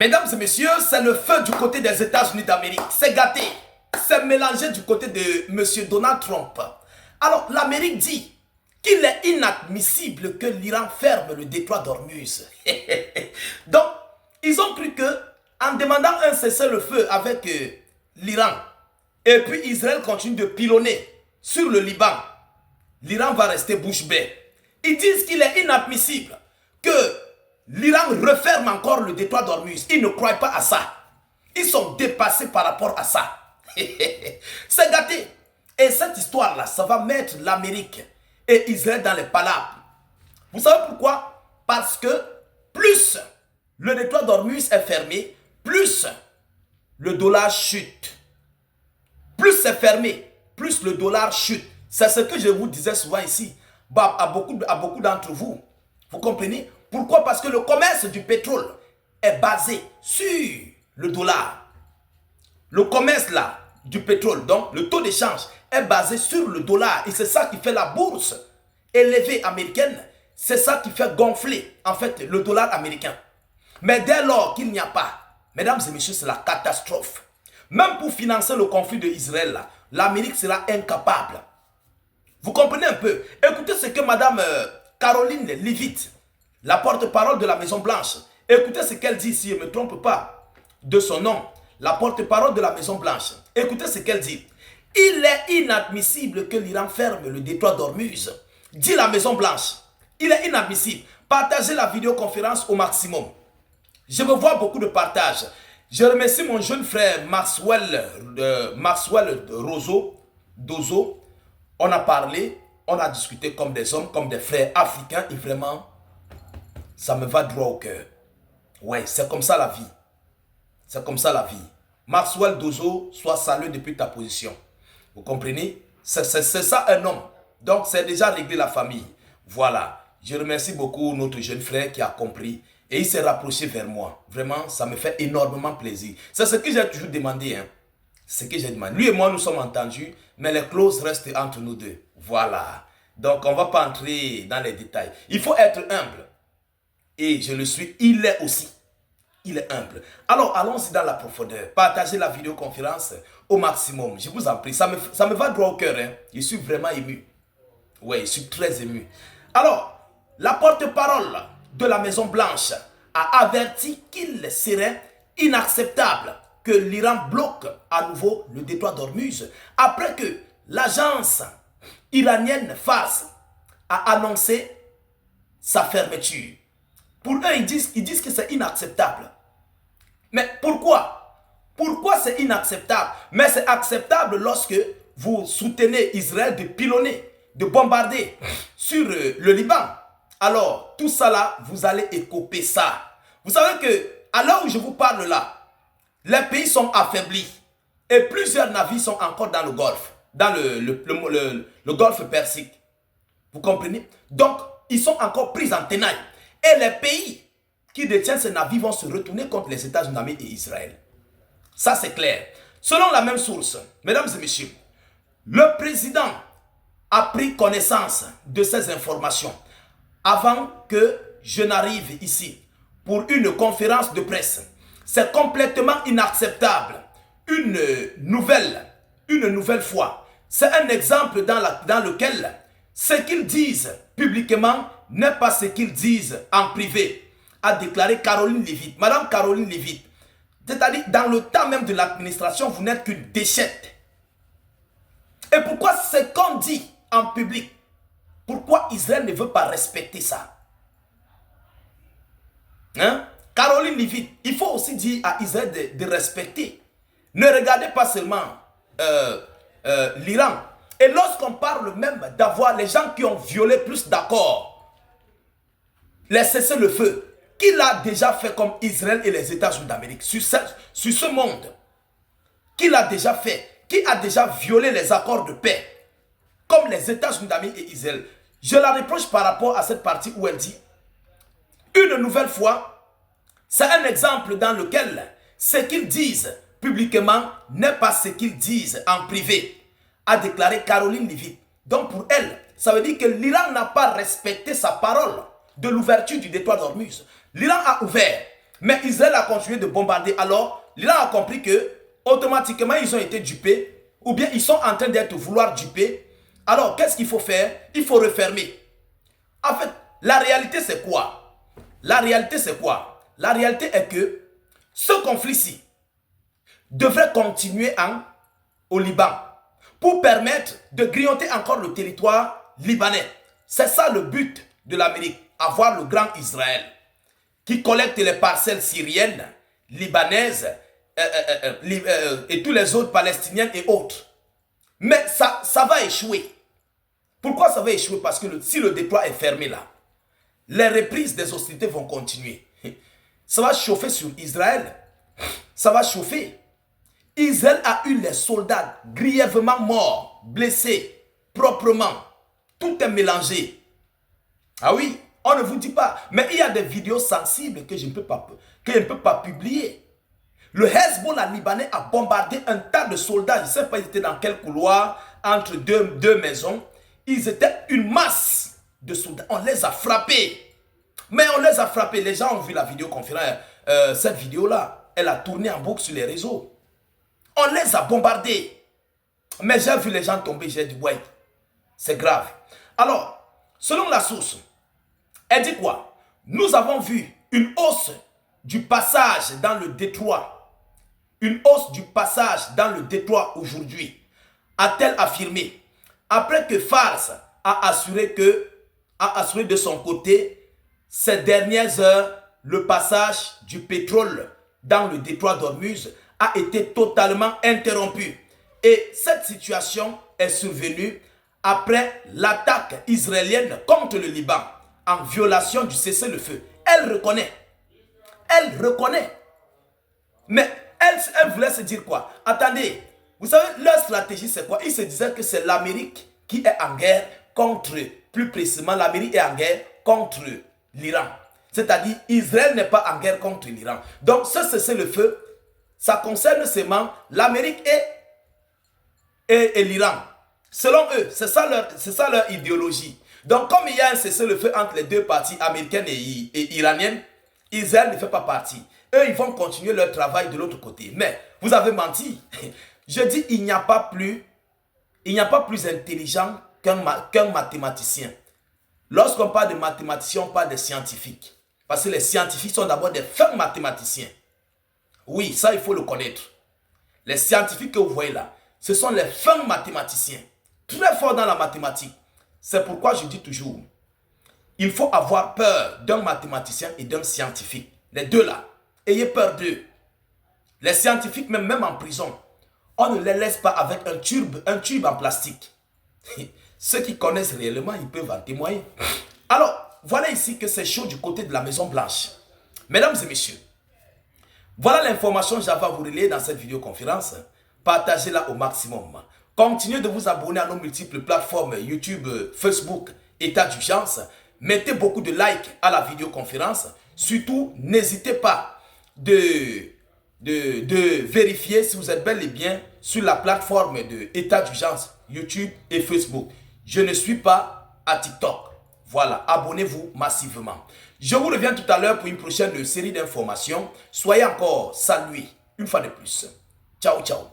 Mesdames et messieurs, c'est le feu du côté des États-Unis d'Amérique. C'est gâté. C'est mélangé du côté de M. Donald Trump. Alors, l'Amérique dit qu'il est inadmissible que l'Iran ferme le détroit d'Ormuz. Donc, ils ont cru que, en demandant un cessez-le-feu avec l'Iran, et puis Israël continue de pilonner sur le Liban, l'Iran va rester bouche bée. Ils disent qu'il est inadmissible que l'Iran referme encore le détroit d'Ormuz. Ils ne croient pas à ça. Ils sont dépassés par rapport à ça. C'est gâté. Et cette histoire-là, ça va mettre l'Amérique et Israël dans les palabres. Vous savez pourquoi? Parce que plus le détroit d'Ormuz est fermé, plus le dollar chute. Plus c'est fermé, plus le dollar chute. C'est ce que je vous disais souvent ici, à beaucoup d'entre vous. Vous comprenez? Pourquoi? Parce que le commerce du pétrole est basé sur le dollar. Le commerce là, du pétrole, donc le taux d'échange est basé sur le dollar. Et c'est ça qui fait la bourse élevée américaine. C'est ça qui fait gonfler en fait le dollar américain. Mais dès lors qu'il n'y a pas, mesdames et messieurs, c'est la catastrophe. Même pour financer le conflit de Israël, l'Amérique sera incapable. Vous comprenez un peu? Écoutez ce que Madame Caroline Leavitt, la porte-parole de la Maison Blanche, écoutez ce qu'elle dit, si je ne me trompe pas de son nom, la porte-parole de la Maison Blanche. Écoutez ce qu'elle dit. Il est inadmissible que l'Iran ferme le détroit d'Ormuz, dit la Maison Blanche. Il est inadmissible. Partagez la vidéoconférence au maximum. Je veux voir beaucoup de partages. Je remercie mon jeune frère Maxwell Dozo. On a parlé, on a discuté comme des hommes, comme des frères africains et vraiment, ça me va droit au cœur. Ouais, c'est comme ça la vie. C'est comme ça la vie. Maxwell Dozo, sois salué depuis ta position. Vous comprenez? C'est ça un homme. Donc c'est déjà réglé la famille. Voilà. Je remercie beaucoup notre jeune frère qui a compris. Et il s'est rapproché vers moi. Vraiment, ça me fait énormément plaisir. C'est ce que j'ai toujours demandé. Hein. C'est ce que j'ai demandé. Lui et moi, nous sommes entendus, mais les clauses restent entre nous deux. Voilà. Donc, on ne va pas entrer dans les détails. Il faut être humble. Et je le suis. Il l'est aussi. Il est humble. Alors, allons-y dans la profondeur. Partagez la vidéoconférence au maximum. Je vous en prie. Ça me va droit au cœur. Hein. Je suis vraiment ému. Oui, je suis très ému. Alors, la porte-parole de la Maison Blanche a averti qu'il serait inacceptable que l'Iran bloque à nouveau le détroit d'Ormuz après que l'agence iranienne FARS a annoncé sa fermeture. Pour eux, ils disent que c'est inacceptable. Mais pourquoi? Pourquoi c'est inacceptable? Mais c'est acceptable lorsque vous soutenez Israël de pilonner, de bombarder sur le Liban. Alors, tout ça là, vous allez écoper ça. Vous savez que, à l'heure où je vous parle là, les pays sont affaiblis. Et plusieurs navires sont encore dans le Golfe. Dans le Golfe Persique. Vous comprenez? Donc, ils sont encore pris en tenaille. Et les pays qui détiennent ces navires vont se retourner contre les États-Unis d'Amérique et Israël. Ça, c'est clair. Selon la même source, mesdames et messieurs, le président a pris connaissance de ces informations avant que je n'arrive ici pour une conférence de presse. C'est complètement inacceptable. Une nouvelle fois. C'est un exemple dans lequel ce qu'ils disent publiquement n'est pas ce qu'ils disent en privé, a déclaré Caroline Leavitt. Madame Caroline Leavitt, c'est-à-dire dans le temps même de l'administration, vous n'êtes qu'une déchette. Et pourquoi ce qu'on dit en public? Pourquoi Israël ne veut pas respecter ça? Hein? Caroline Leavitt, il faut aussi dire à Israël de respecter. Ne regardez pas seulement l'Iran. Et lorsqu'on parle même d'avoir les gens qui ont violé plus d'accords, les cessez-le-feu, qui l'a déjà fait comme Israël et les États-Unis d'Amérique sur ce monde? Qui l'a déjà fait? Qui a déjà violé les accords de paix comme les États-Unis d'Amérique et Israël? Je la reproche par rapport à cette partie où elle dit une nouvelle fois, c'est un exemple dans lequel ce qu'ils disent publiquement n'est pas ce qu'ils disent en privé, a déclaré Caroline Leavitt. Donc pour elle, ça veut dire que l'Iran n'a pas respecté sa parole de l'ouverture du détroit d'Ormuz. L'Iran a ouvert, Mais Israël a continué de bombarder. Alors, l'Iran a compris que automatiquement, ils ont été dupés, ou bien ils sont en train d'être vouloir duper. Alors, qu'est-ce qu'il faut faire? Il faut refermer. En fait, la réalité, c'est quoi? La réalité, c'est quoi? La réalité est que ce conflit-ci devrait continuer au Liban pour permettre de grignoter encore le territoire libanais. C'est ça le but de l'Amérique, avoir le grand Israël qui collecte les parcelles syriennes, libanaises et tous les autres palestiniens et autres. Mais ça va échouer. Pourquoi ça va échouer? Parce que si le détroit est fermé là, les reprises des hostilités vont continuer. Ça va chauffer sur Israël. Ça va chauffer. Israël a eu les soldats grièvement morts, blessés, proprement. Tout est mélangé. Ah oui, on ne vous dit pas. Mais il y a des vidéos sensibles que je ne peux pas publier. Le Hezbollah libanais a bombardé un tas de soldats. Je ne sais pas, ils étaient dans quel couloir, entre deux maisons. Ils étaient une masse de soldats. On les a frappés. Mais on les a frappés. Les gens ont vu la vidéoconférence. Cette vidéo-là, elle a tourné en boucle sur les réseaux. On les a bombardés. Mais j'ai vu les gens tomber. J'ai dit, ouais, c'est grave. Alors, selon la source, elle dit quoi? Nous avons vu une hausse du passage dans le détroit. Une hausse du passage dans le détroit aujourd'hui, a-t-elle affirmé, après que Fars a assuré de son côté, ces dernières heures, le passage du pétrole dans le détroit d'Ormuz a été totalement interrompu. Et cette situation est survenue après l'attaque israélienne contre le Liban en violation du cessez-le-feu. Elle reconnaît. Elle reconnaît. Mais elle voulait se dire quoi? Attendez, vous savez, leur stratégie c'est quoi? Ils se disaient que c'est l'Amérique qui est en guerre contre, plus précisément, l'Amérique est en guerre contre l'Iran. C'est-à-dire, Israël n'est pas en guerre contre l'Iran. Donc, ce cessez-le-feu, ça concerne seulement l'Amérique et l'Iran. Selon eux, c'est ça leur idéologie. Donc, comme il y a un cessez-le-feu entre les deux parties américaines et iraniennes, Israël ne fait pas partie. Eux, ils vont continuer leur travail de l'autre côté. Mais, vous avez menti. Je dis, il n'y a pas plus intelligent qu'un mathématicien. Lorsqu'on parle de mathématiciens, on parle de scientifiques. Parce que les scientifiques sont d'abord des fins mathématiciens. Oui, ça, il faut le connaître. Les scientifiques que vous voyez là, ce sont les fins mathématiciens. Très forts dans la mathématique. C'est pourquoi je dis toujours, il faut avoir peur d'un mathématicien et d'un scientifique. Les deux là, ayez peur d'eux. Les scientifiques, même en prison, on ne les laisse pas avec un tube en plastique. Ceux qui connaissent réellement, ils peuvent en témoigner. Alors, voilà ici que c'est chaud du côté de la Maison Blanche. Mesdames et messieurs, voilà l'information que j'avais à vous relayer dans cette vidéoconférence. Partagez-la au maximum. Continuez de vous abonner à nos multiples plateformes YouTube, Facebook, État d'urgence. Mettez beaucoup de likes à la vidéoconférence. Surtout, n'hésitez pas de vérifier si vous êtes bel et bien sur la plateforme de État d'urgence, YouTube et Facebook. Je ne suis pas à TikTok. Voilà, abonnez-vous massivement. Je vous reviens tout à l'heure pour une prochaine série d'informations. Soyez encore salués une fois de plus. Ciao, ciao.